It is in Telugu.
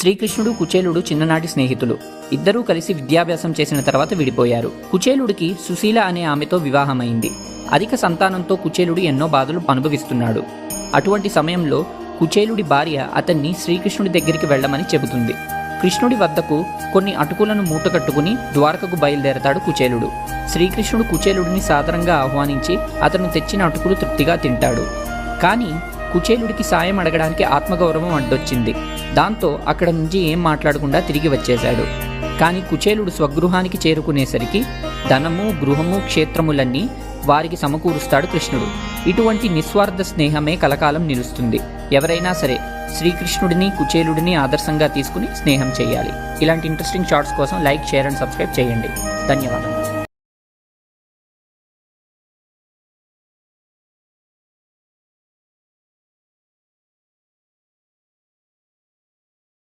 శ్రీకృష్ణుడు కుచేలుడు చిన్ననాటి స్నేహితులు. ఇద్దరూ కలిసి విద్యాభ్యాసం చేసిన తర్వాత విడిపోయారు. కుచేలుడికి సుశీల అనే ఆమెతో వివాహమైంది. అధిక సంతానంతో కుచేలుడు ఎన్నో బాధలు అనుభవిస్తున్నాడు. అటువంటి సమయంలో కుచేలుడి భార్య అతన్ని శ్రీకృష్ణుడి దగ్గరికి వెళ్ళమని చెబుతుంది. కృష్ణుడి వద్దకు కొన్ని అటుకులను మూటకట్టుకుని ద్వారకకు బయలుదేరతాడు కుచేలుడు. శ్రీకృష్ణుడు కుచేలుడిని సాదరంగా ఆహ్వానించి అతను తెచ్చిన అటుకులు తృప్తిగా తింటాడు. కానీ కుచేలుడికి సాయం అడగడానికి ఆత్మగౌరవం అడ్డొచ్చింది. దాంతో అక్కడ నుంచి ఏం మాట్లాడకుండా తిరిగి వచ్చేశాడు. కానీ కుచేలుడు స్వగృహానికి చేరుకునేసరికి ధనము, గృహము, క్షేత్రములన్నీ వారికి సమకూరుస్తాడు కృష్ణుడు. ఇటువంటి నిస్వార్థ స్నేహమే కలకాలం నిలుస్తుంది. ఎవరైనా సరే శ్రీకృష్ణుడిని, కుచేలుడిని ఆదర్శంగా తీసుకుని స్నేహం చేయాలి. ఇలాంటి ఇంట్రెస్టింగ్ షార్ట్స్ కోసం లైక్, షేర్ అండ్ సబ్స్క్రైబ్ చేయండి. ధన్యవాదాలు.